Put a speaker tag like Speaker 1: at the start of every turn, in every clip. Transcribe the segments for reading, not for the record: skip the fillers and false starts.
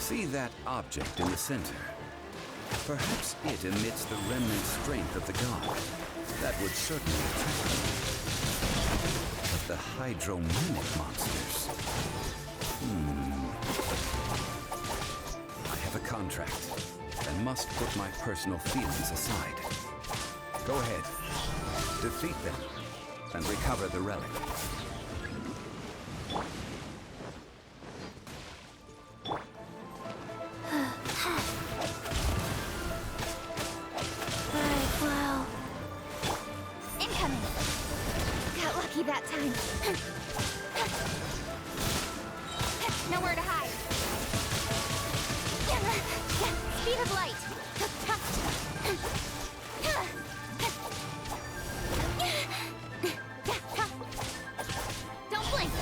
Speaker 1: See that object in the center? Perhaps it emits the remnant strength of the god. That would certainly attract me. But the hydromanic monsters... I have a contract and must put my personal feelings aside. Go ahead. Defeat them and recover the relic.
Speaker 2: Wow. Incoming. Got lucky that time. Nowhere to hide. Speed of light. Don't blink.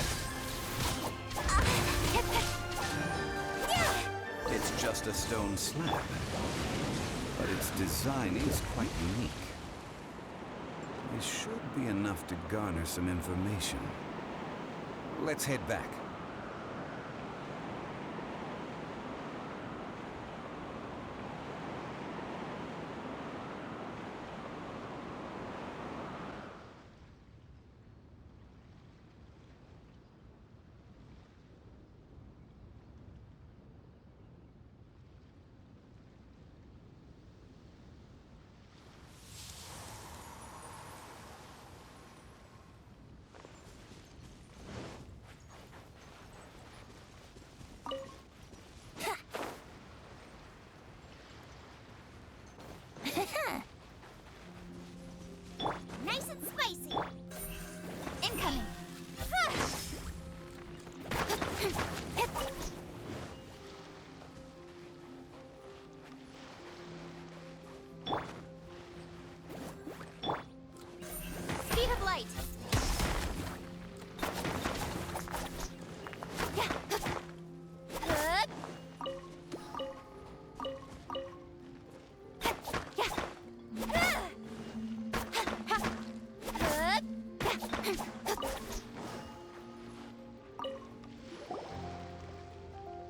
Speaker 1: It's just a stone slab, but its design is quite unique. It should be enough to garner some information. Let's head back.
Speaker 2: Nice and spicy. Incoming. Speed of light.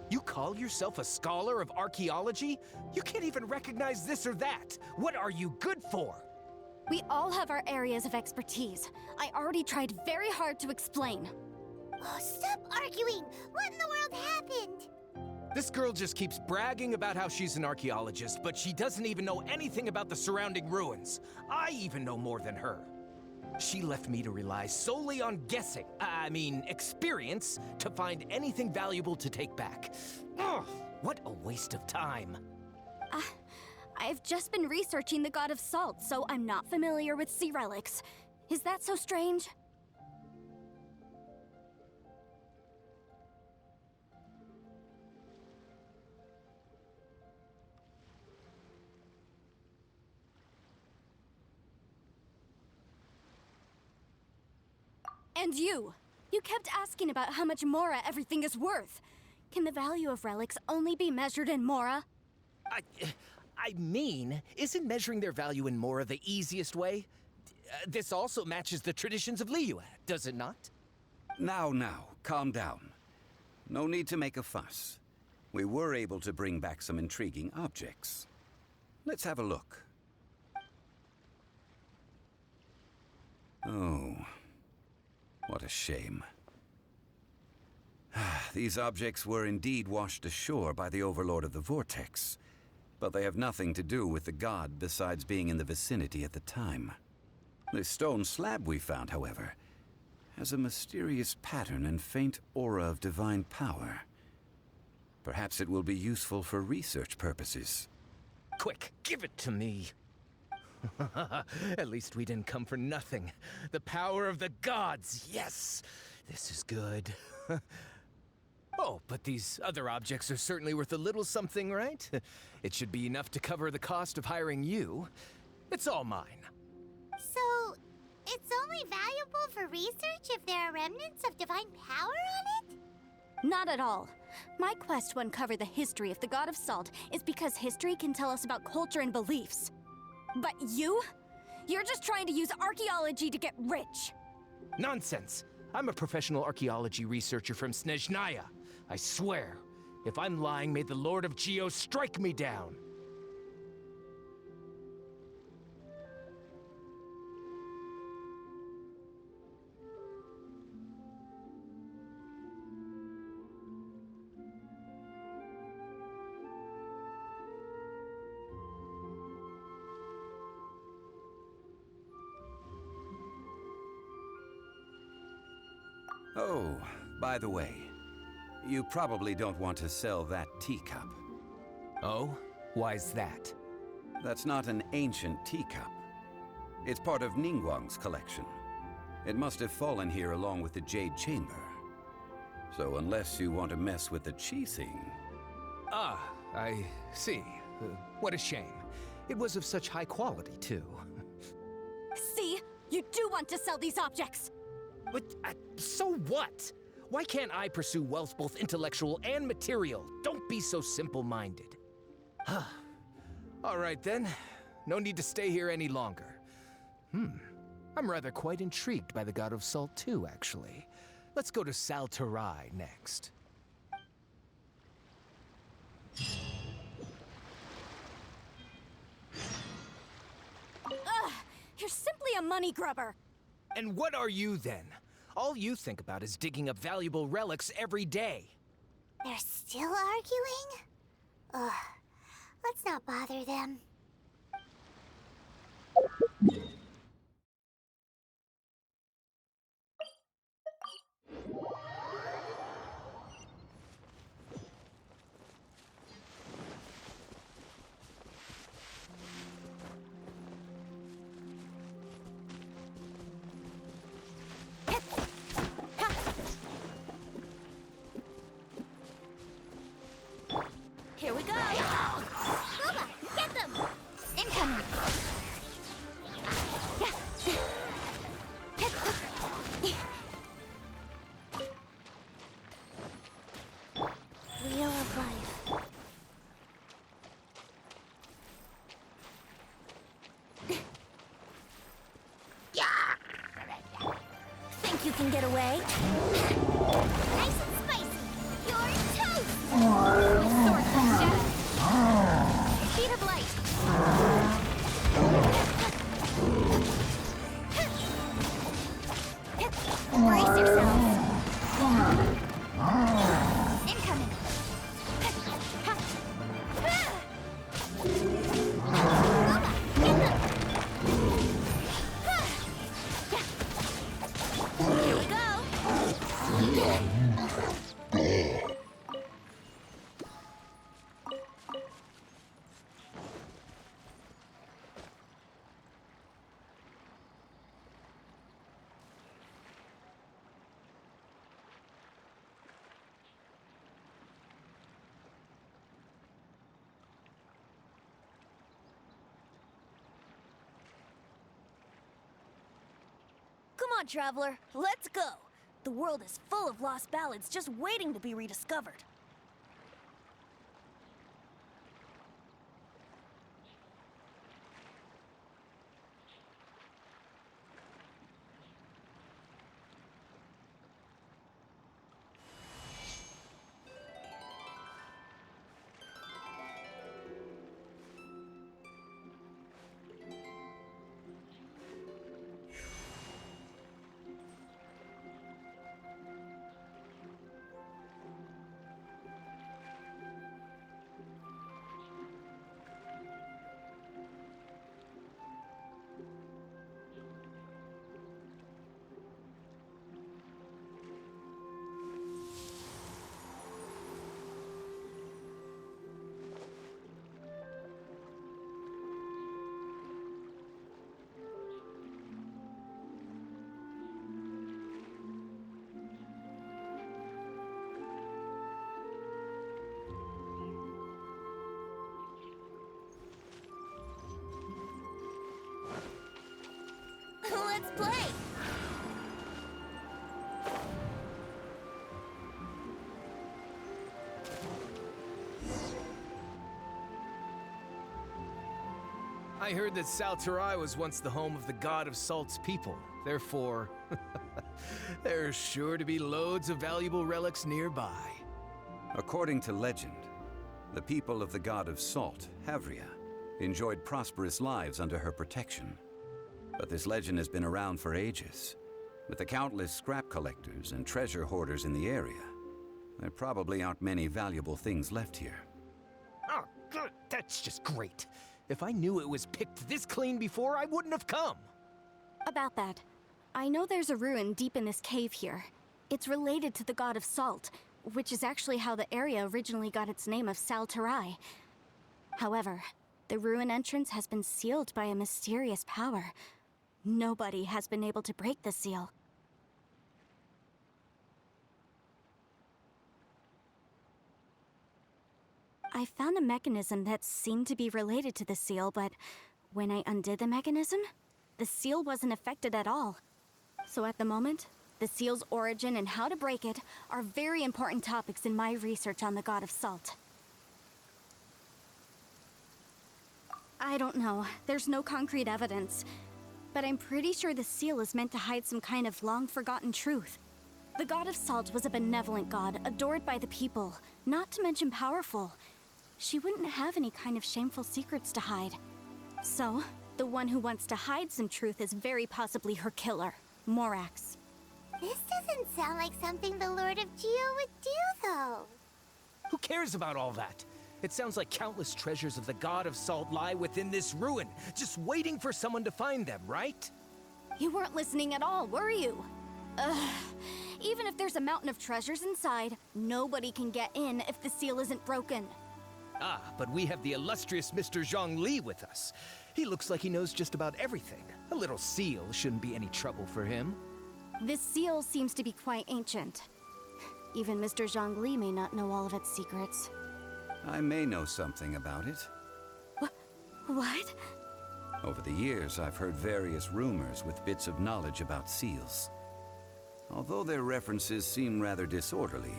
Speaker 3: You call yourself a scholar of archaeology? You can't even recognize this or that. What are you good for?
Speaker 4: We all have our areas of expertise. I already tried very hard to explain.
Speaker 2: Oh, stop arguing! What in the world happened?
Speaker 3: This girl just keeps bragging about how she's an archaeologist, but she doesn't even know anything about the surrounding ruins. I even know more than her. She left me to rely solely on guessing, experience, to find anything valuable to take back. Ugh, what a waste of time.
Speaker 4: I've just been researching the god of salt, so I'm not familiar with sea relics. Is that so strange? And you kept asking about how much Mora everything is worth. Can the value of relics only be measured in Mora?
Speaker 3: Isn't measuring their value in Mora the easiest way? This also matches the traditions of Liyue, does it not?
Speaker 1: Now, calm down. No need to make a fuss. We were able to bring back some intriguing objects. Let's have a look. Oh, what a shame. These objects were indeed washed ashore by the Overlord of the Vortex, but they have nothing to do with the god besides being in the vicinity at the time. The stone slab we found, however, has a mysterious pattern and faint aura of divine power. Perhaps it will be useful for research purposes.
Speaker 3: Quick, give it to me. At least we didn't come for nothing. The power of the gods, yes! This is good. Oh, but these other objects are certainly worth a little something, right? It should be enough to cover the cost of hiring you. It's all mine.
Speaker 2: So, it's only valuable for research if there are remnants of divine power on it?
Speaker 4: Not at all. My quest to uncover the history of the god of salt is because history can tell us about culture and beliefs. But you're just trying to use archaeology to get rich.
Speaker 3: Nonsense. I'm a professional archaeology researcher from Snezhnaya. I swear, If I'm lying, may the Lord of Geo strike me down!
Speaker 1: Oh, by the way, you probably don't want to sell that teacup.
Speaker 3: Oh? Why's that?
Speaker 1: That's not an ancient teacup. It's part of Ningguang's collection. It must have fallen here along with the Jade Chamber. So unless you want to mess with the Qixing...
Speaker 3: Ah, I see. What a shame. It was of such high quality, too.
Speaker 4: See? You do want to sell these objects!
Speaker 3: But, so what? Why can't I pursue wealth both intellectual and material? Don't be so simple-minded. All right, then. No need to stay here any longer. I'm rather quite intrigued by the God of Salt, too, actually. Let's go to Saltarai next.
Speaker 4: Ugh! You're simply a money grubber!
Speaker 3: And what are you, then? All you think about is digging up valuable relics every day.
Speaker 2: They're still arguing? Ugh. Let's not bother them.
Speaker 4: Here we go!
Speaker 2: Booba, get them!
Speaker 4: Incoming!
Speaker 2: Wheel of life.
Speaker 4: Think you can get away?
Speaker 2: Nice and spicy. You're toast!
Speaker 4: My sword's of shadow! Speed of light! Brace yourselves! Incoming! Here we go! Come on, traveler. Let's go. The world is full of lost ballads just waiting to be rediscovered. Let's play!
Speaker 3: I heard that Saltarai was once the home of the God of Salt's people. Therefore, there's sure to be loads of valuable relics nearby.
Speaker 1: According to legend, the people of the god of salt, Havria, enjoyed prosperous lives under her protection. But this legend has been around for ages. With the countless scrap collectors and treasure hoarders in the area, there probably aren't many valuable things left here.
Speaker 3: Oh, good. That's just great. If I knew it was picked this clean before, I wouldn't have come.
Speaker 4: About that, I know there's a ruin deep in this cave here. It's related to the god of salt, which is actually how the area originally got its name of Saltarai. However, the ruin entrance has been sealed by a mysterious power. Nobody has been able to break the seal. I found a mechanism that seemed to be related to the seal, but when I undid the mechanism, the seal wasn't affected at all. So at the moment, the seal's origin and how to break it are very important topics in my research on the god of salt. I don't know. There's no concrete evidence. But I'm pretty sure the seal is meant to hide some kind of long-forgotten truth. The god of salt was a benevolent god, adored by the people, not to mention powerful. She wouldn't have any kind of shameful secrets to hide. So, the one who wants to hide some truth is very possibly her killer, Morax.
Speaker 2: This doesn't sound like something the Lord of Geo would do, though.
Speaker 3: Who cares about all that? It sounds like countless treasures of the god of salt lie within this ruin, just waiting for someone to find them, right?
Speaker 4: You weren't listening at all, were you? Ugh. Even if there's a mountain of treasures inside, nobody can get in if the seal isn't broken.
Speaker 3: Ah, but we have the illustrious Mr. Zhongli with us. He looks like he knows just about everything. A little seal shouldn't be any trouble for him.
Speaker 4: This seal seems to be quite ancient. Even Mr. Zhongli may not know all of its secrets.
Speaker 1: I may know something about it.
Speaker 4: What?
Speaker 1: Over the years, I've heard various rumors with bits of knowledge about seals. Although their references seem rather disorderly,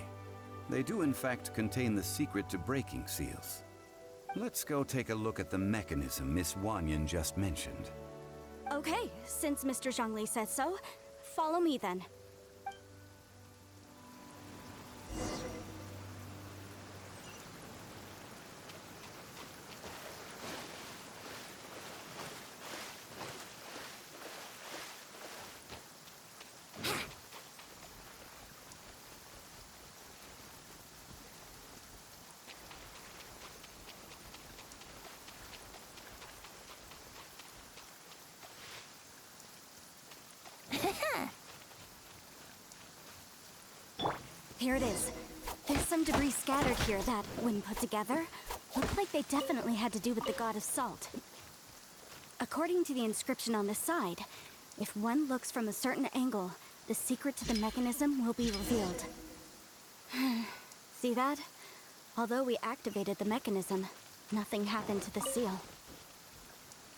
Speaker 1: they do in fact contain the secret to breaking seals. Let's go take a look at the mechanism Miss Wanyan just mentioned.
Speaker 4: Okay, since Mr. Zhongli says so, follow me then. Here it is. There's some debris scattered here that, when put together, look like they definitely had to do with the god of salt. According to the inscription on the side, if one looks from a certain angle, the secret to the mechanism will be revealed. See that? Although we activated the mechanism, nothing happened to the seal.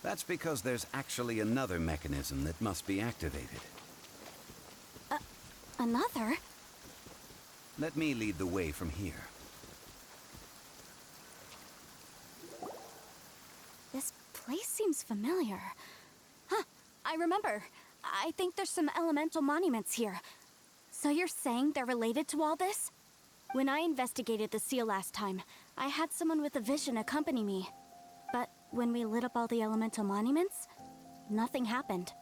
Speaker 1: That's because there's actually another mechanism that must be activated.
Speaker 4: Another?
Speaker 1: Let me lead the way from here.
Speaker 4: This place seems familiar. Huh, I remember. I think there's some elemental monuments here. So you're saying they're related to all this? When I investigated the seal last time, I had someone with a vision accompany me. But when we lit up all the elemental monuments, nothing happened.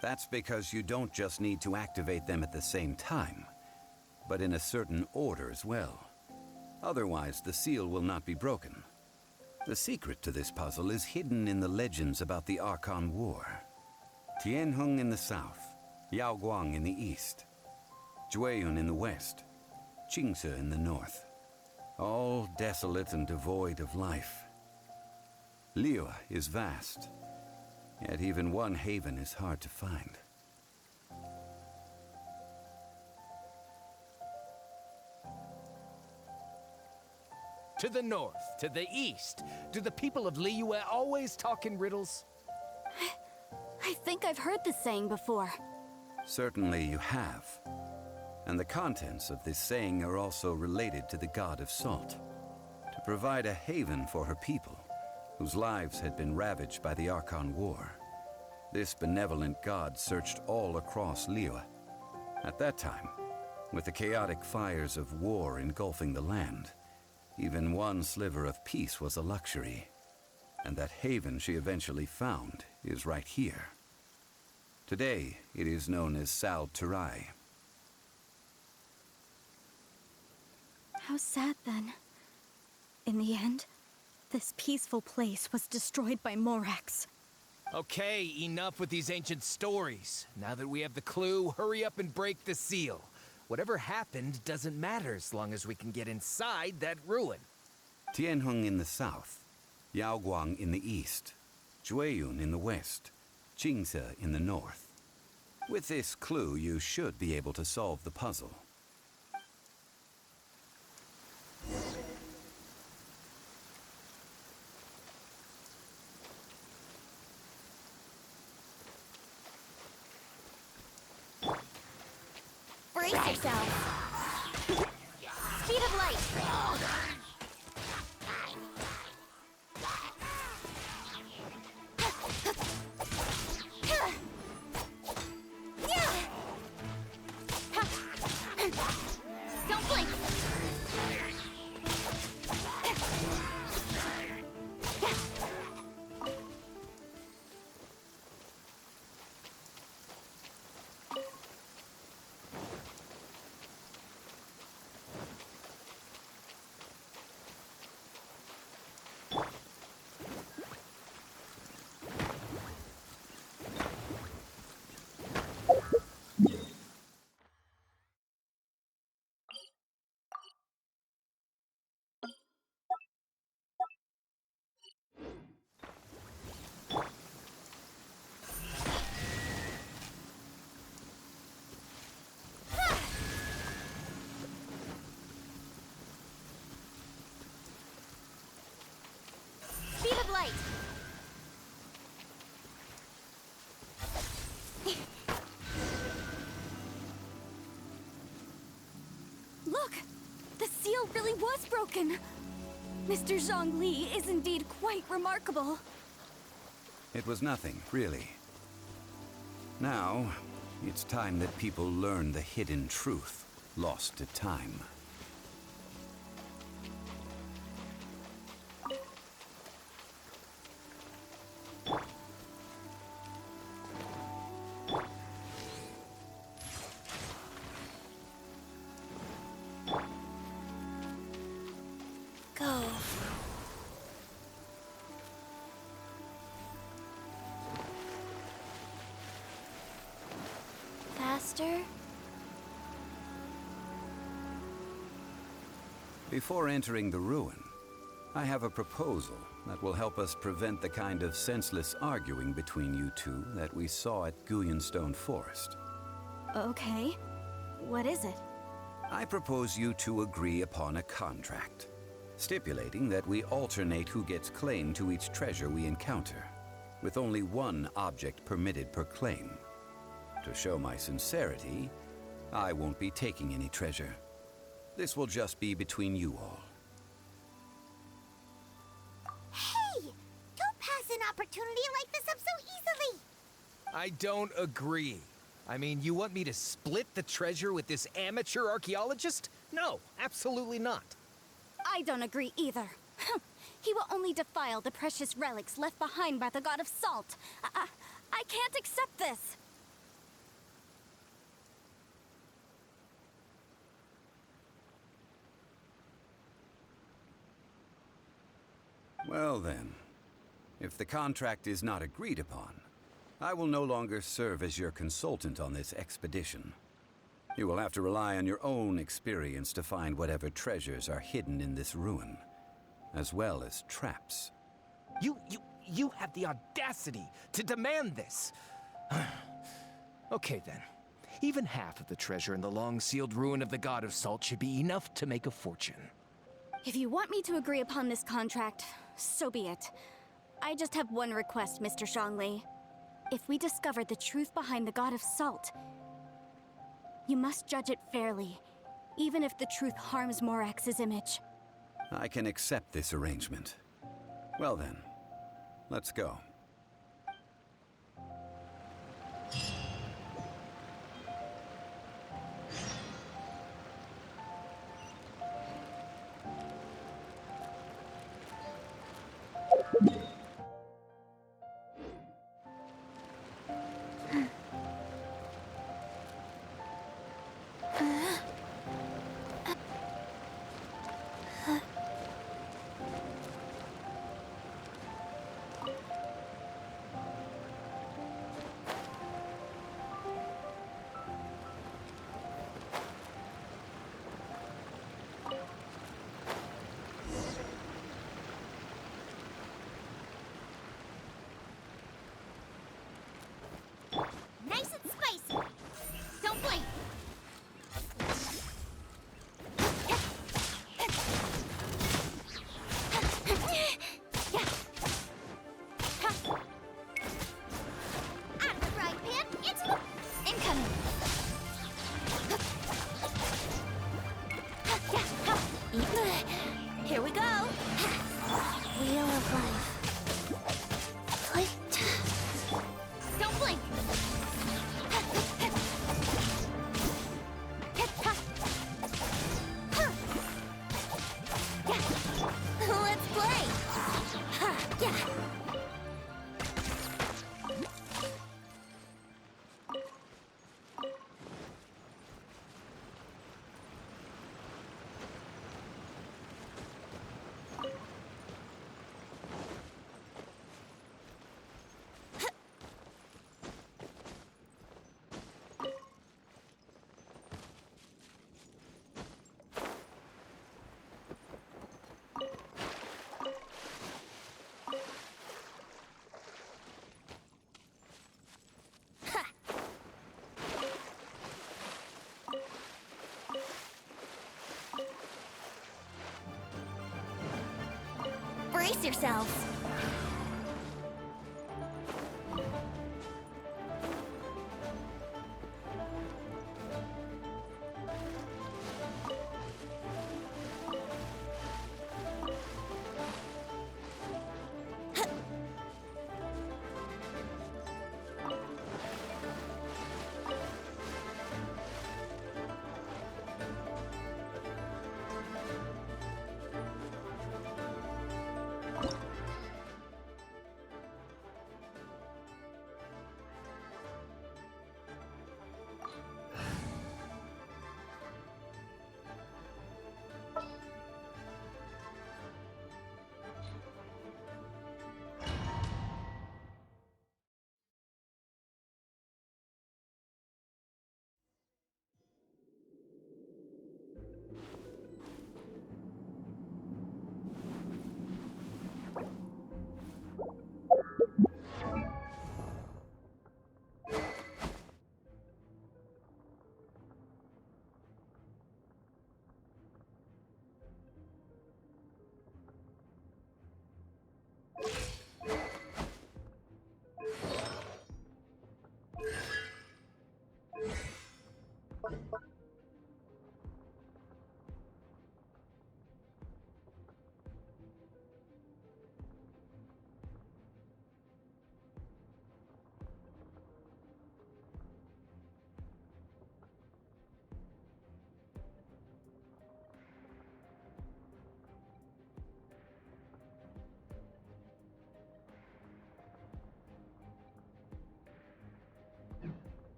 Speaker 1: That's because you don't just need to activate them at the same time, but in a certain order as well. Otherwise, the seal will not be broken. The secret to this puzzle is hidden in the legends about the Archon War. Tianheng in the south, Yaoguang in the east, Jueyun in the west, Qingce in the north. All desolate and devoid of life. Liyue is vast, yet even one haven is hard to find.
Speaker 3: To the north, to the east. Do the people of Liyue always talk in riddles?
Speaker 4: I think I've heard this saying before.
Speaker 1: Certainly you have. And the contents of this saying are also related to the god of salt. To provide a haven for her people, whose lives had been ravaged by the Archon War. This benevolent god searched all across Liyue. At that time, With the chaotic fires of war engulfing the land, even one sliver of peace was a luxury. And that haven she eventually found is right here. Today, it is known as Sal Turai.
Speaker 4: How sad then. In the end, this peaceful place was destroyed by Morax.
Speaker 3: Okay, enough with these ancient stories. Now that we have the clue, hurry up and break the seal. Whatever happened doesn't matter as long as we can get inside that ruin.
Speaker 1: Tianheng in the south, Yaoguang in the east, Jueyun in the west, Jingze in the north. With this clue, you should be able to solve the puzzle.
Speaker 2: Brace yourself. Speed of light. Don't blink. Speed of light.
Speaker 4: Look! The seal really was broken! Mr. Zhongli is indeed quite remarkable.
Speaker 1: It was nothing, really. Now, it's time that people learn the hidden truth lost to time.
Speaker 4: Go. Faster?
Speaker 1: Before entering the ruin, I have a proposal that will help us prevent the kind of senseless arguing between you two that we saw at Guyonstone Forest.
Speaker 4: Okay. What is it?
Speaker 1: I propose you two agree upon a contract, stipulating that we alternate who gets claim to each treasure we encounter, with only one object permitted per claim. To show my sincerity, I won't be taking any treasure. This will just be between you all.
Speaker 2: Hey! Don't pass an opportunity like this up so easily!
Speaker 3: I don't agree. I mean, you want me to split the treasure with this amateur archaeologist? No, absolutely not.
Speaker 4: I don't agree either. He will only defile the precious relics left behind by the god of salt. I can't accept this.
Speaker 1: Well then, if the contract is not agreed upon, I will no longer serve as your consultant on this expedition. You will have to rely on your own experience to find whatever treasures are hidden in this ruin, as well as traps.
Speaker 3: You have the audacity to demand this. Okay then. Even half of the treasure in the long-sealed ruin of the God of Salt should be enough to make a fortune.
Speaker 4: If you want me to agree upon this contract, so be it. I just have one request, Mr. Zhongli. If we discover the truth behind the God of Salt, you must judge it fairly, even if the truth harms Morax's image.
Speaker 1: I can accept this arrangement. Well then, let's go.
Speaker 2: Wheel of life. Flight. Don't blink! Let's play! Yeah. Brace yourselves.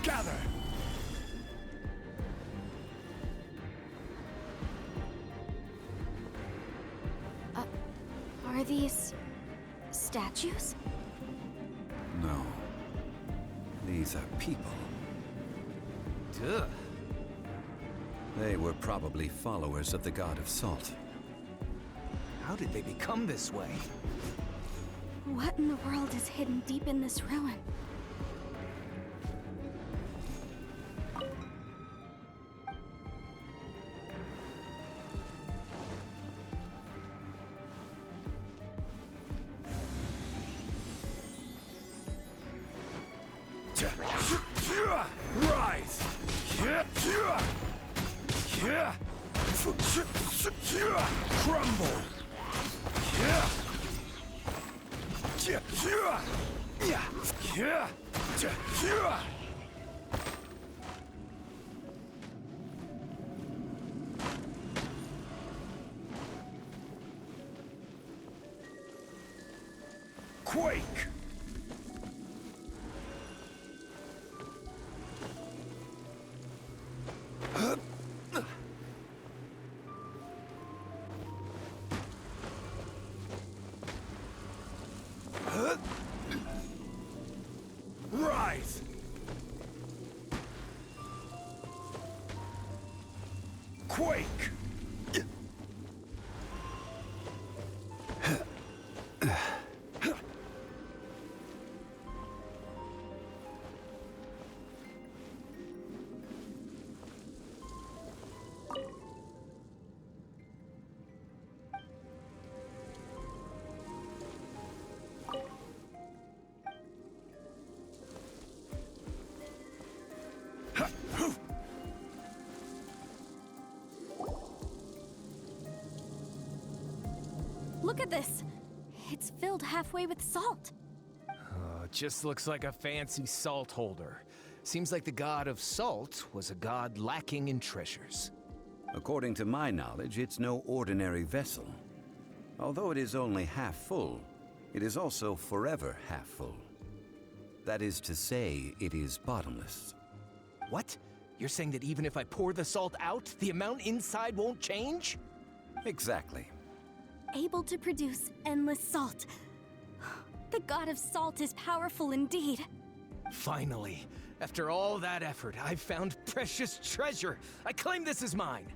Speaker 3: Gather!
Speaker 4: Are these statues?
Speaker 1: No. These are people.
Speaker 3: Duh.
Speaker 1: They were probably followers of the god of salt.
Speaker 3: How did they become this way?
Speaker 4: What in the world is hidden deep in this ruin?
Speaker 3: Rise! Crumble! Quake! Rise! Quake!
Speaker 4: Look at this. It's filled halfway with salt.
Speaker 3: It just looks like a fancy salt holder. Seems like the god of salt was a god lacking in treasures.
Speaker 1: According to my knowledge, it's no ordinary vessel. Although it is only half full, it is also forever half full. That is to say, it is bottomless.
Speaker 3: What? You're saying that even if I pour the salt out, the amount inside won't change?
Speaker 1: Exactly.
Speaker 4: Able to produce endless salt. The god of salt is powerful indeed.
Speaker 3: Finally, after all that effort, I've found precious treasure. I claim this as mine.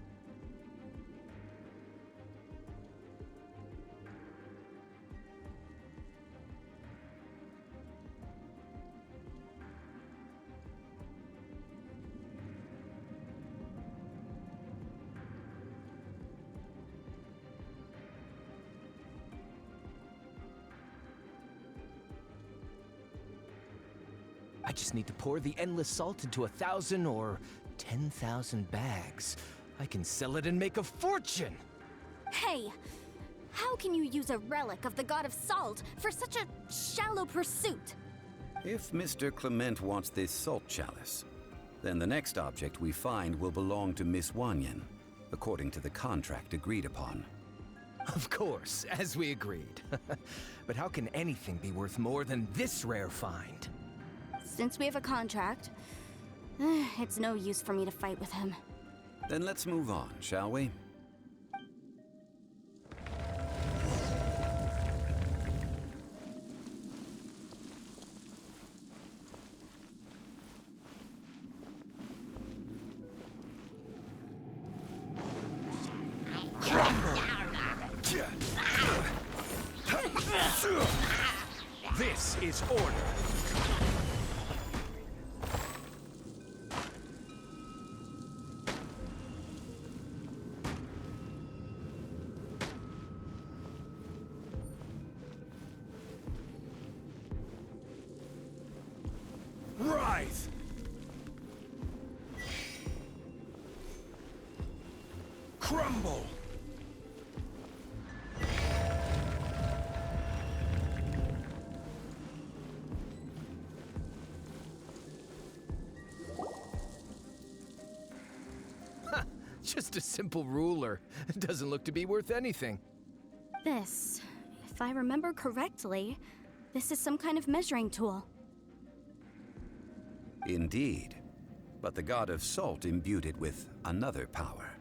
Speaker 3: I just need to pour the endless salt into 1,000 or 10,000 bags. I can sell it and make a fortune!
Speaker 4: Hey, how can you use a relic of the god of salt for such a shallow pursuit?
Speaker 1: If Mr. Clement wants this salt chalice, then the next object we find will belong to Miss Wanyan, according to the contract agreed upon.
Speaker 3: Of course, as we agreed. But how can anything be worth more than this rare find?
Speaker 4: Since we have a contract, it's no use for me to fight with him.
Speaker 1: Then let's move on, shall we?
Speaker 3: This is order. Rise! Crumble! Just a simple ruler. It doesn't look to be worth anything.
Speaker 4: This, if I remember correctly, this is some kind of measuring tool.
Speaker 1: Indeed. But the god of salt imbued it with another power.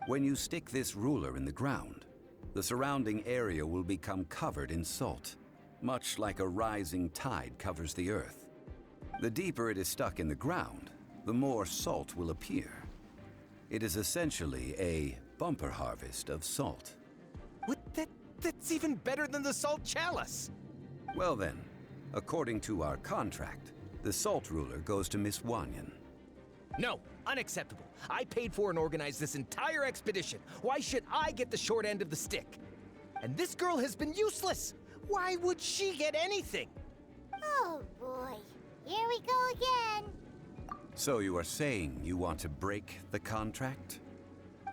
Speaker 1: When you stick this ruler in the ground, the surrounding area will become covered in salt, much like a rising tide covers the earth. The deeper it is stuck in the ground, the more salt will appear. It is essentially a bumper harvest of salt.
Speaker 3: What? That's even better than the salt chalice!
Speaker 1: Well then, according to our contract, the salt ruler goes to Miss Wanyan.
Speaker 3: No, unacceptable. I paid for and organized this entire expedition. Why should I get the short end of the stick? And this girl has been useless. Why would she get anything?
Speaker 2: Oh boy, here we go again.
Speaker 1: So you are saying you want to break the contract?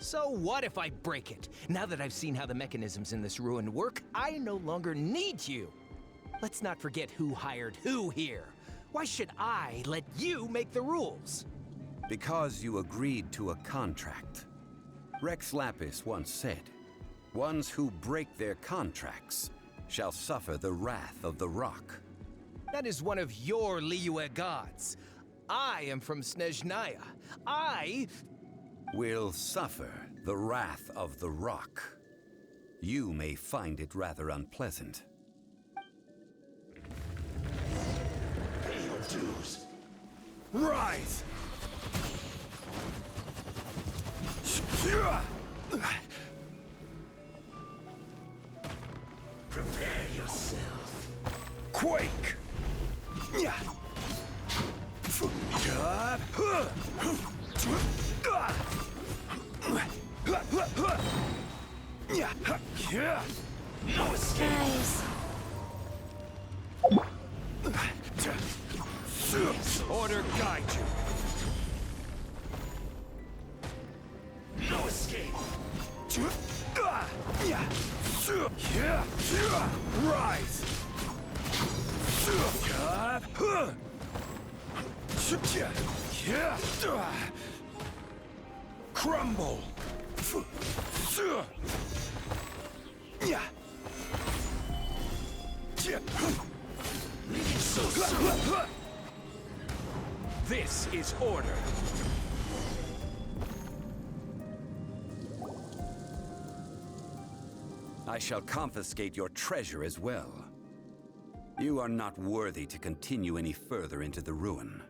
Speaker 3: So what if I break it? Now that I've seen how the mechanisms in this ruin work, I no longer need you. Let's not forget who hired who here. Why should I let you make the rules?
Speaker 1: Because you agreed to a contract. Rex Lapis once said, "Ones who break their contracts shall suffer the wrath of the rock."
Speaker 3: That is one of your Liyue gods. I am from Snezhnaya. I
Speaker 1: Will suffer the wrath of the rock. You may find it rather unpleasant.
Speaker 3: pay your dues. Rise! Prepare yourself. Quake! No escape!
Speaker 4: Guys,
Speaker 3: Order guide you. No escape! Rise! Crumble! This is order.
Speaker 1: I shall confiscate your treasure as well. You are not worthy to continue any further into the ruin.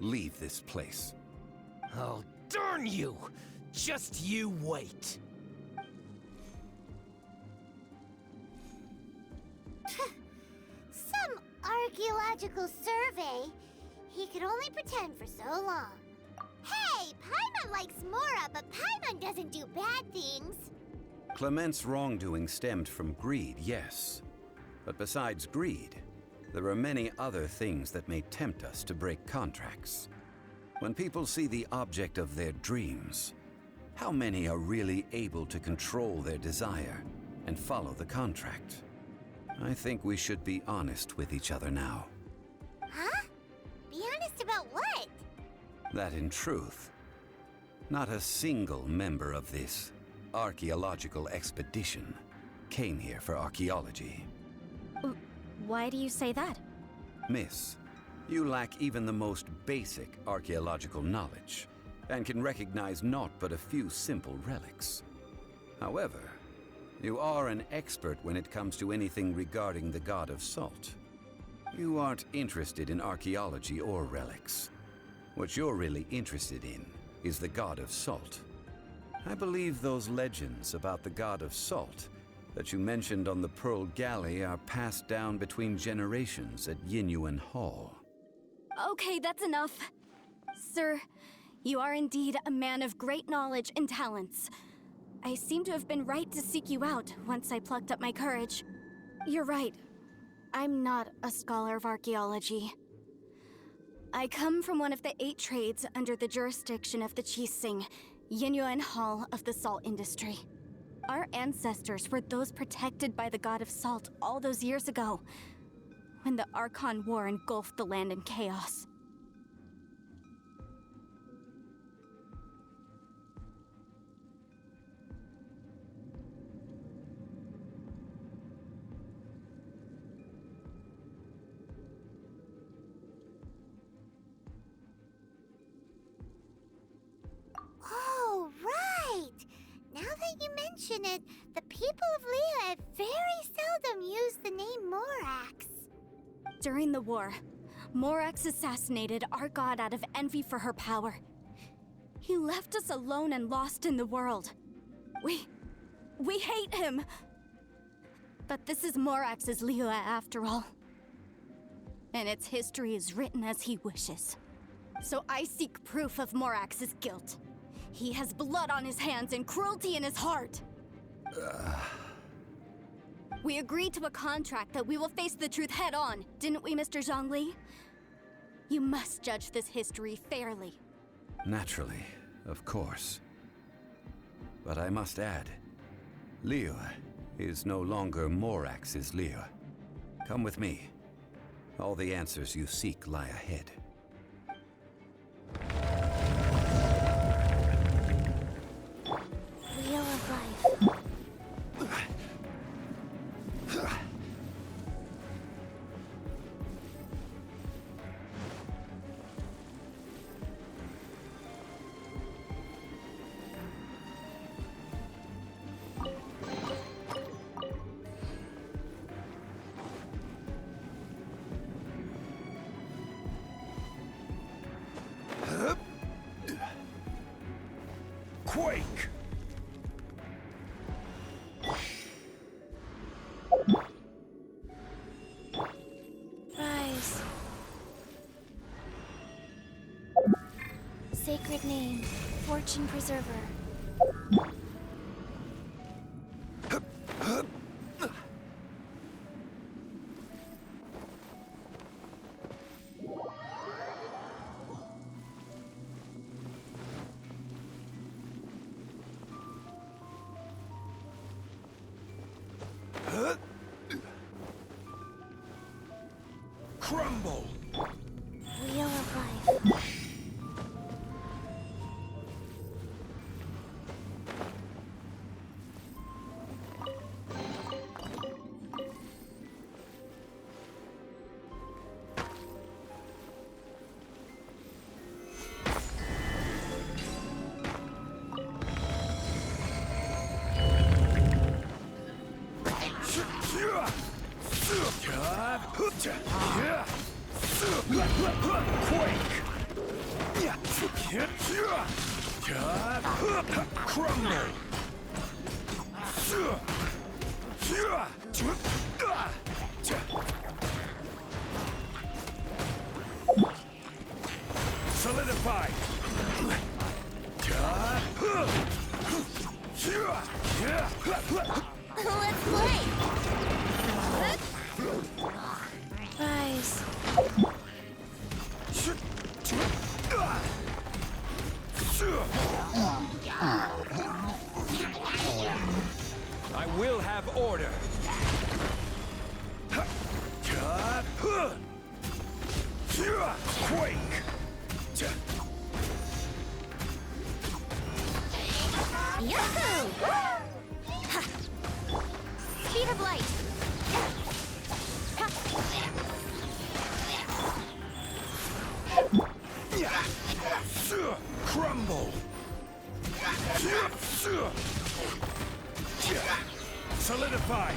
Speaker 1: Leave this place.
Speaker 3: Oh, darn you! Just you wait.
Speaker 2: Some archaeological survey. He could only pretend for so long. Hey, Paimon likes Mora, but Paimon doesn't do bad things.
Speaker 1: Clement's wrongdoing stemmed from greed, yes. But besides greed, there are many other things that may tempt us to break contracts. When people see the object of their dreams, how many are really able to control their desire and follow the contract? I think we should be honest with each other now.
Speaker 2: Huh? Be honest about what?
Speaker 1: That in truth, not a single member of this archaeological expedition came here for archaeology.
Speaker 4: Why do you say that?
Speaker 1: Miss, you lack even the most basic archaeological knowledge, and can recognize naught but a few simple relics. However, you are an expert when it comes to anything regarding the god of salt. You aren't interested in archaeology or relics. What you're really interested in is the god of salt. I believe those legends about the god of salt that you mentioned on the Pearl Galley are passed down between generations at Yinyuan Hall.
Speaker 4: Okay, that's enough. Sir, you are indeed a man of great knowledge and talents. I seem to have been right to seek you out once I plucked up my courage. You're right. I'm not a scholar of archaeology. I come from one of the 8 trades under the jurisdiction of the Qixing, Yinyuan Hall of the salt industry. Our ancestors were those protected by the god of salt all those years ago, when the Archon War engulfed the land in chaos.
Speaker 2: Oh, right! Now that you mention it, the people of Liyue very seldom use the name Morax.
Speaker 4: During the war, Morax assassinated our god out of envy for her power. He left us alone and lost in the world. We hate him! But this is Morax's Liyue after all. And its history is written as he wishes. So I seek proof of Morax's guilt. He has blood on his hands and cruelty in his heart. We agreed to a contract that we will face the truth head on, didn't we, Mr. Zhongli? You must judge this history fairly.
Speaker 1: Naturally, of course. But I must add, Liyue is no longer Morax's Liyue. Come with me. All the answers you seek lie ahead.
Speaker 2: Wheel of Life.
Speaker 3: Quake!
Speaker 5: Rise. Sacred name, Fortune Preserver.
Speaker 3: Quake! Crumble! Solidify!
Speaker 2: Let's play!
Speaker 5: Rise.
Speaker 3: I will have order. Quake!
Speaker 2: Yahoo! Speed of light!
Speaker 3: Crumble! Solidify!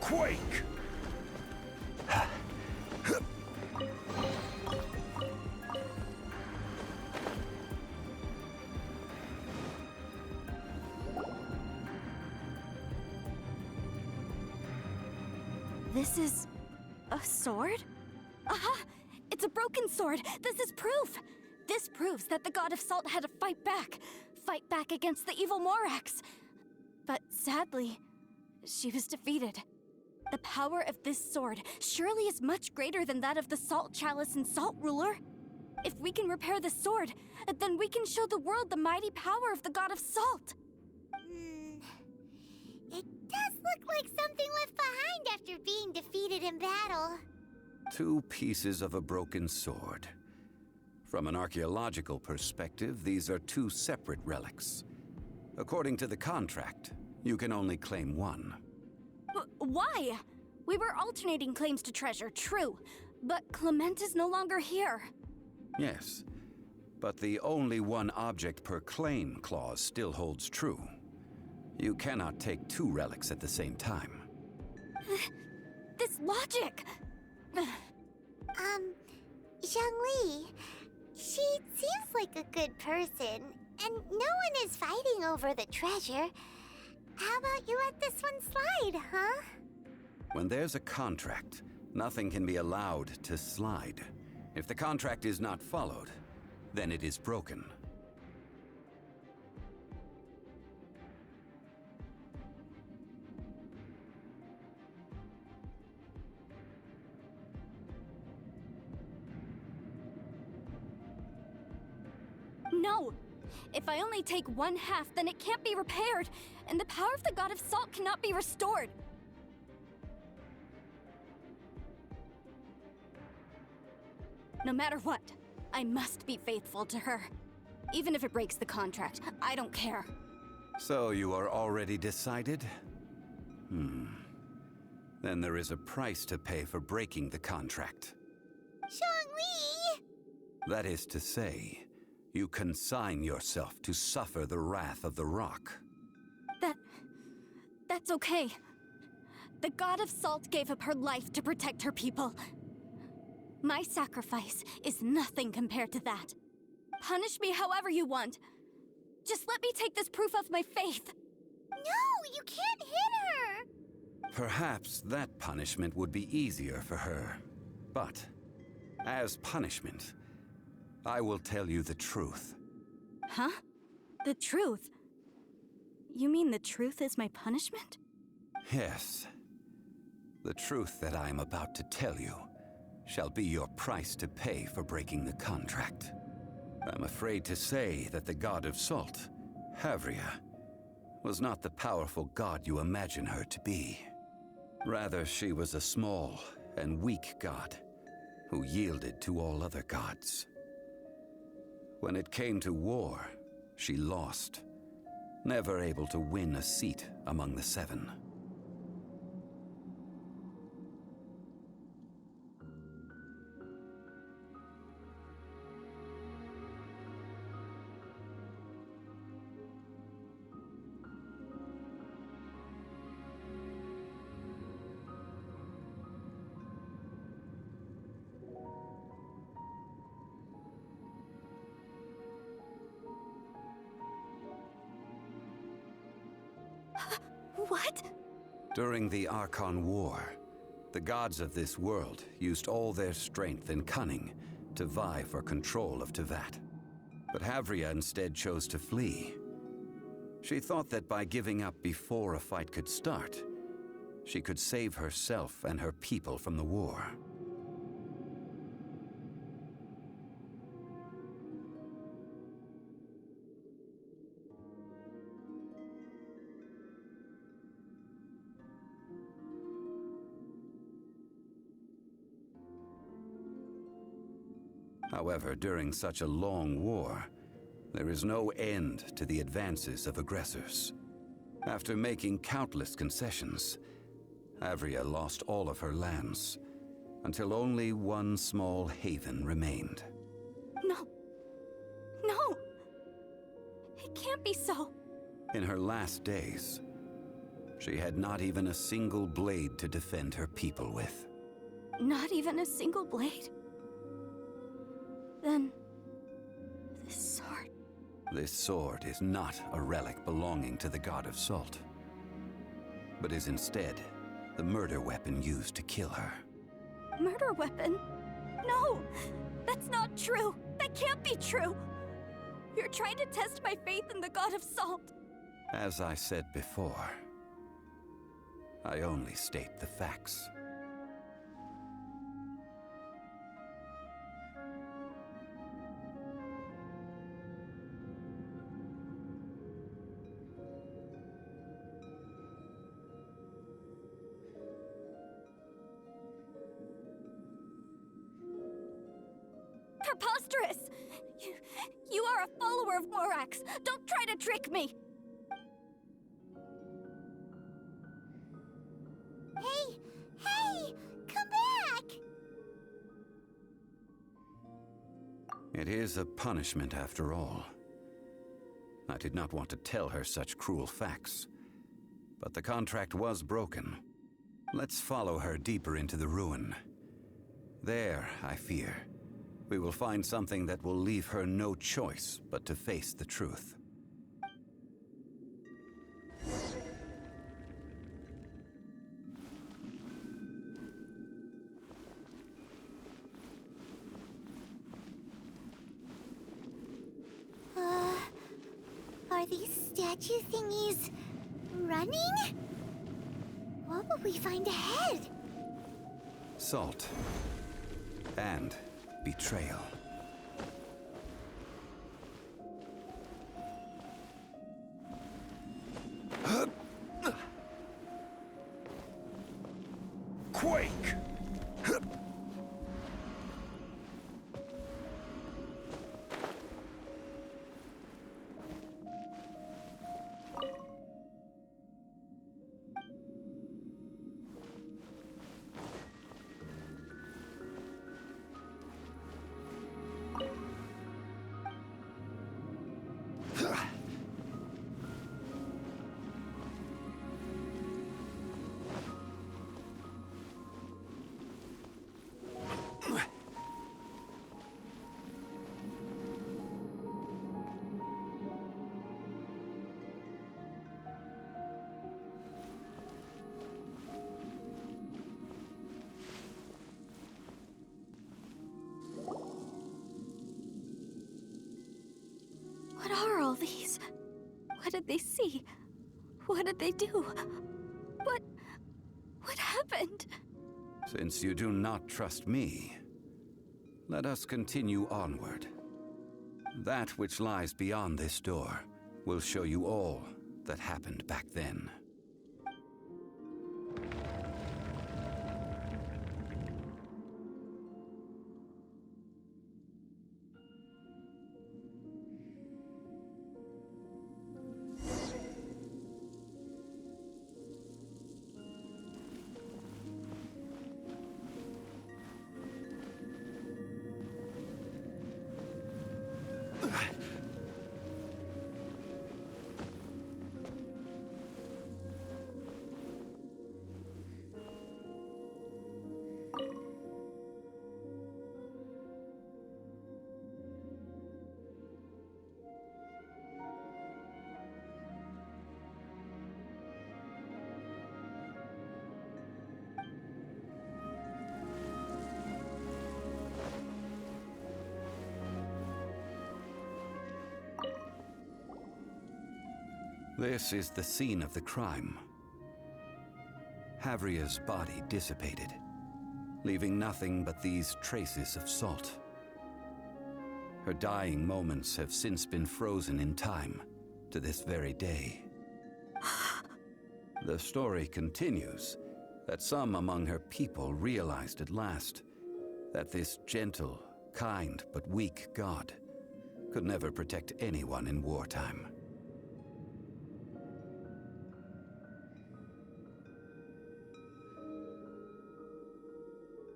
Speaker 3: Quake!
Speaker 4: This is a sword? Aha! It's a broken sword! This is proof! This proves that the God of Salt had to fight back against the evil Morax. But sadly, she was defeated. The power of this sword surely is much greater than that of the Salt Chalice and Salt Ruler. If we can repair the sword, then we can show the world the mighty power of the God of Salt.
Speaker 2: It does look like something left behind after being defeated in battle.
Speaker 1: 2 pieces of a broken sword. From an archaeological perspective, these are 2 separate relics. According to the contract, you can only claim one.
Speaker 4: Why? We were alternating claims to treasure, true. But Clement is no longer here.
Speaker 1: Yes, but the only one object per claim clause still holds true. You cannot take 2 relics at the same time.
Speaker 4: This logic!
Speaker 2: Zhongli, she seems like a good person, and no one is fighting over the treasure. How about you let this one slide, huh?
Speaker 1: When there's a contract, nothing can be allowed to slide. If the contract is not followed, then it is broken.
Speaker 4: No! If I only take 1/2, then it can't be repaired, and the power of the God of Salt cannot be restored. No matter what, I must be faithful to her. Even if it breaks the contract, I don't care.
Speaker 1: So you are already decided? Then there is a price to pay for breaking the contract.
Speaker 2: Zhongli!
Speaker 1: That is to say, you consign yourself to suffer the wrath of the rock.
Speaker 4: That's okay. The God of Salt gave up her life to protect her people. My sacrifice is nothing compared to that. Punish me however you want. Just let me take this proof of my faith.
Speaker 2: No, you can't hit her!
Speaker 1: Perhaps that punishment would be easier for her. But, as punishment, I will tell you the truth.
Speaker 4: Huh? The truth? You mean the truth is my punishment?
Speaker 1: Yes. The truth that I am about to tell you shall be your price to pay for breaking the contract. I'm afraid to say that the God of Salt, Havria, was not the powerful god you imagine her to be. Rather, she was a small and weak god who yielded to all other gods. When it came to war, she lost. never able to win a seat among the seven.
Speaker 4: What?
Speaker 1: During the Archon War, the gods of this world used all their strength and cunning to vie for control of Tevat. But Havria instead chose to flee. She thought that by giving up before a fight could start, she could save herself and her people from the war. However, during such a long war, there is no end to the advances of aggressors. After making countless concessions, Havria lost all of her lands, until only one small haven remained.
Speaker 4: No. No! It can't be so.
Speaker 1: In her last days, she had not even a single blade to defend her people with.
Speaker 4: Not even a single blade? Then, this sword...
Speaker 1: This sword is not a relic belonging to the god of salt, but is instead the murder weapon used to kill her.
Speaker 4: Murder weapon? No! That's not true! That can't be true! You're trying to test my faith in the god of salt!
Speaker 1: As I said before, I only state the facts.
Speaker 4: Preposterous! You are a follower of Morax! Don't try to trick me!
Speaker 2: Hey! Hey! Come back!
Speaker 1: It is a punishment after all. I did not want to tell her such cruel facts, but the contract was broken. Let's follow her deeper into the ruin. There, I fear, we will find something that will leave her no choice but to face the truth.
Speaker 2: Are these statue thingies running? What will we find ahead?
Speaker 1: Salt and betrayal.
Speaker 3: Quake!
Speaker 4: What are all these? What did they see? What did they do? What happened?
Speaker 1: Since you do not trust me, let us continue onward. That which lies beyond this door will show you all that happened back then. This is the scene of the crime. Havria's body dissipated, leaving nothing but these traces of salt. Her dying moments have since been frozen in time to this very day. The story continues that some among her people realized at last that this gentle, kind, but weak god could never protect anyone in wartime.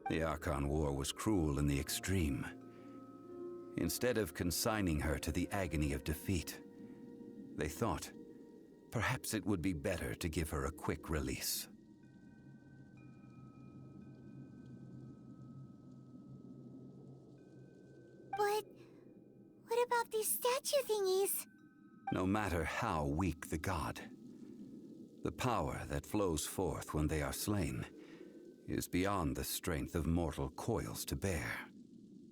Speaker 1: The Archon War was cruel in the extreme. Instead of consigning her to the agony of defeat, they thought perhaps it would be better to give her a quick release.
Speaker 2: But what about these statue thingies?
Speaker 1: No matter how weak the god, the power that flows forth when they are slain is beyond the strength of mortal coils to bear.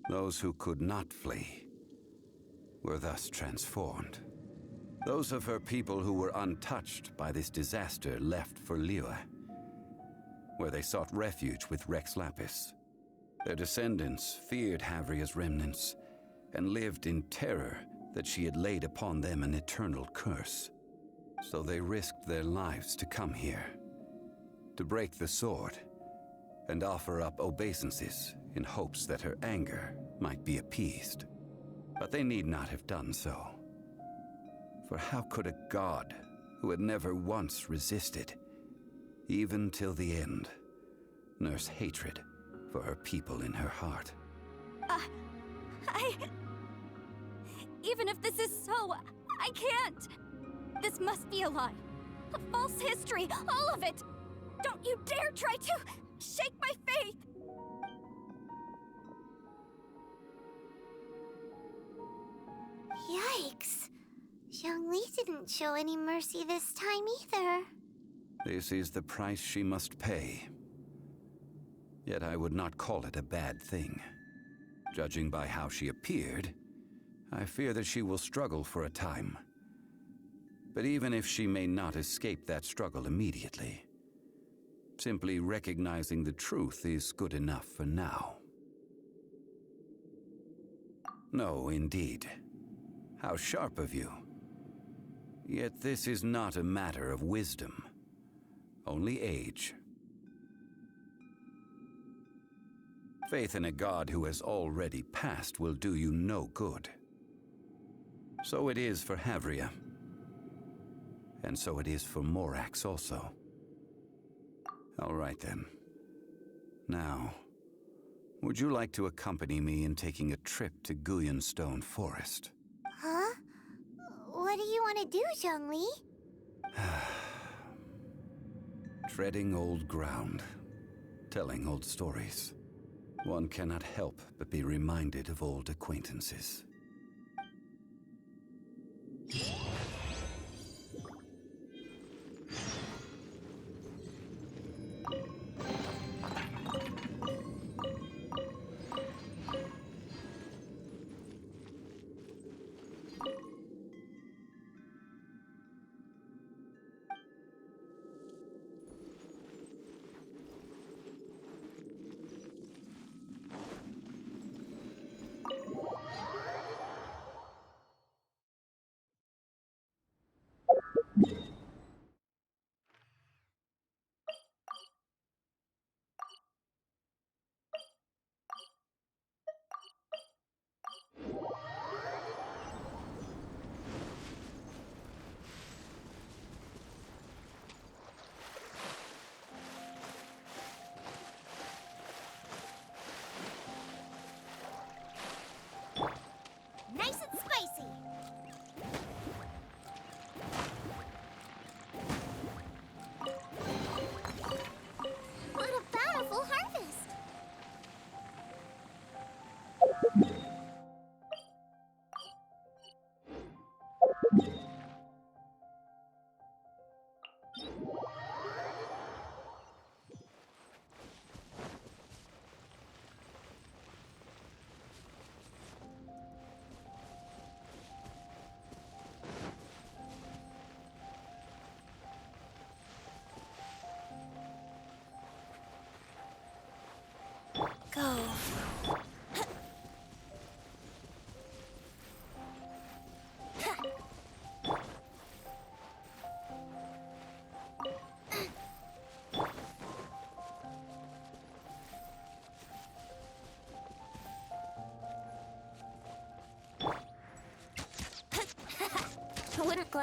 Speaker 1: Those who could not flee were thus transformed. Those of her people who were untouched by this disaster left for Liyue, where they sought refuge with Rex Lapis. Their descendants feared Havria's remnants and lived in terror that she had laid upon them an eternal curse. So they risked their lives to come here, to break the sword and offer up obeisances in hopes that her anger might be appeased. But they need not have done so. For how could a god who had never once resisted, even till the end, nurse hatred for her people in her heart?
Speaker 4: Even if this is so, I can't! This must be a lie. A false history, all of it! Don't you dare try to shake my faith!
Speaker 2: Yikes. Zhongli didn't show any mercy this time either.
Speaker 1: This is the price she must pay. Yet I would not call it a bad thing. Judging by how she appeared, I fear that she will struggle for a time. But even if she may not escape that struggle immediately, simply recognizing the truth is good enough for now. No, indeed. How sharp of you. Yet this is not a matter of wisdom, only age. Faith in a god who has already passed will do you no good. So it is for Havria. And so it is for Morax also. All right then. Now, would you like to accompany me in taking a trip to Guyonstone Forest?
Speaker 2: Huh? What do you want to do, Zhongli?
Speaker 1: Treading old ground, telling old stories. One cannot help but be reminded of old acquaintances.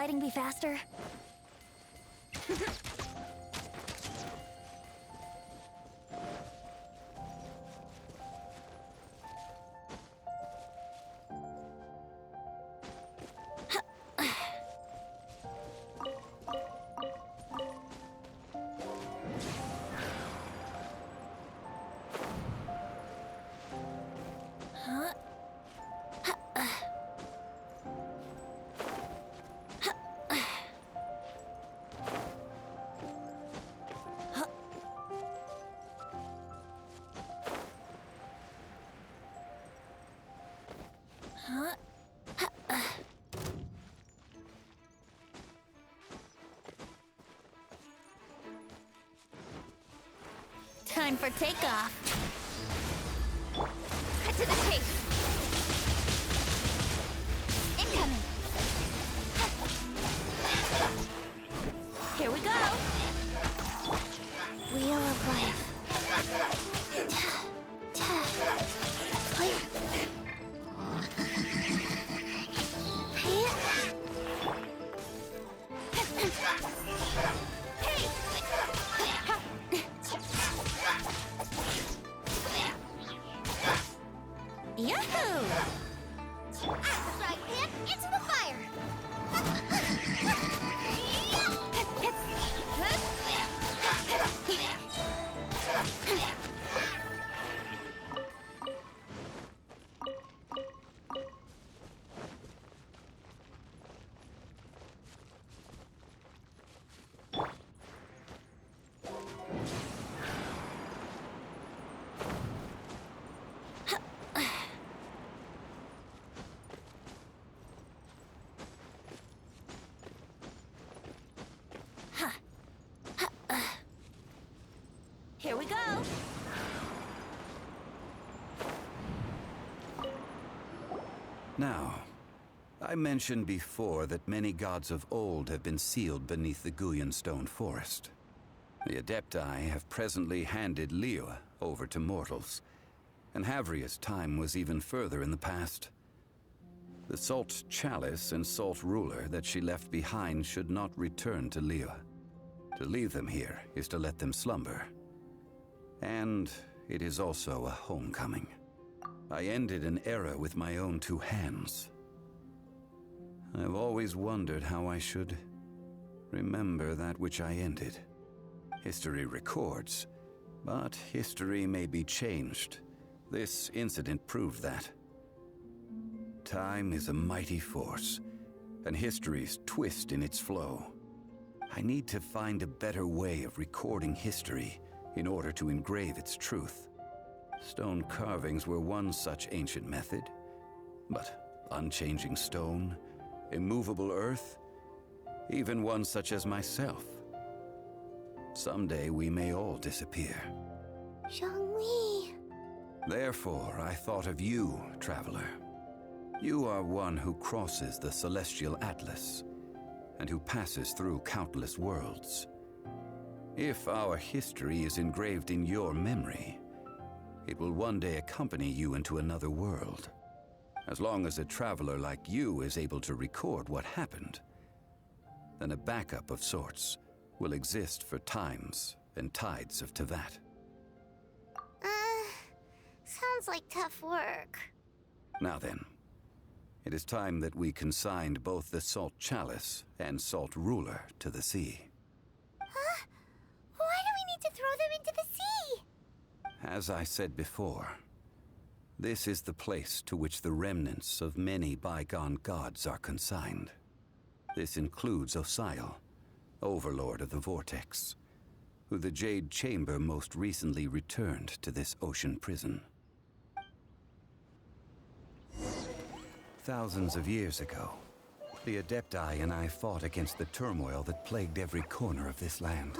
Speaker 4: sliding be faster? Time for takeoff. Cut to the chase. Incoming. Here we go. Wheel of life. Clear. Yahoo! Right pan into the fire! Here we go!
Speaker 1: Now, I mentioned before that many gods of old have been sealed beneath the Guyan stone forest. The Adepti have presently handed Liyue over to mortals, and Havria's time was even further in the past. The Salt Chalice and Salt Ruler that she left behind should not return to Liyue. To leave them here is to let them slumber. And it is also a homecoming. I ended an era with my own two hands. I've always wondered how I should remember that which I ended. History records, but history may be changed. This incident proved that. Time is a mighty force, and history's twist in its flow. I need to find a better way of recording history in order to engrave its truth. Stone carvings were one such ancient method, but unchanging stone, immovable earth, even one such as myself. Someday we may all disappear.
Speaker 2: Zhongli.
Speaker 1: Therefore, I thought of you, traveler. You are one who crosses the celestial atlas, and who passes through countless worlds. If our history is engraved in your memory, it will one day accompany you into another world. As long as a traveler like you is able to record what happened, then a backup of sorts will exist for times and tides of Teyvat.
Speaker 2: Sounds like tough work.
Speaker 1: Now then, it is time that we consigned both the Salt Chalice and Salt Ruler to the sea.
Speaker 2: Huh? Why do we need to throw them into the sea?
Speaker 1: As I said before, this is the place to which the remnants of many bygone gods are consigned. This includes Osial, Overlord of the Vortex, who the Jade Chamber most recently returned to this ocean prison. Thousands of years ago, the Adepti and I fought against the turmoil that plagued every corner of this land.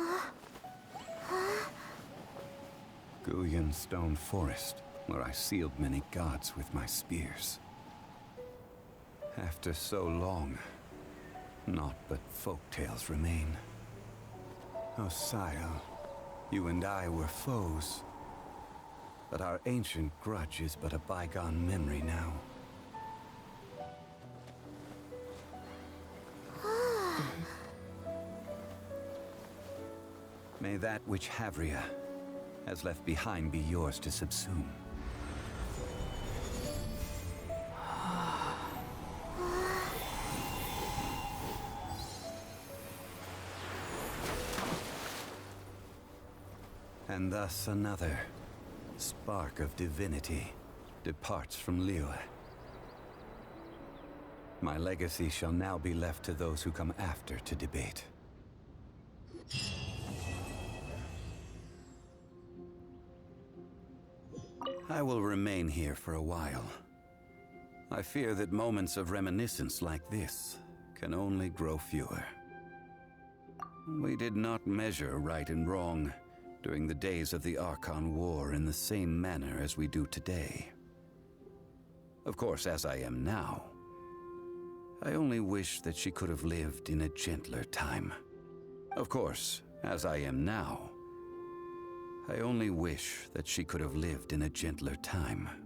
Speaker 1: Guyan Stone Forest, where I sealed many gods with my spears. After so long, naught but folktales remain. Osial, you and I were foes, but our ancient grudge is but a bygone memory now. May that which Havria has left behind be yours to subsume. And thus another spark of divinity departs from Liyue. My legacy shall now be left to those who come after to debate. I will remain here for a while. I fear that moments of reminiscence like this can only grow fewer. We did not measure right and wrong during the days of the Archon War in the same manner as we do today. Of course, as I am now, I only wish that she could have lived in a gentler time. Of course, as I am now, I only wish that she could have lived in a gentler time.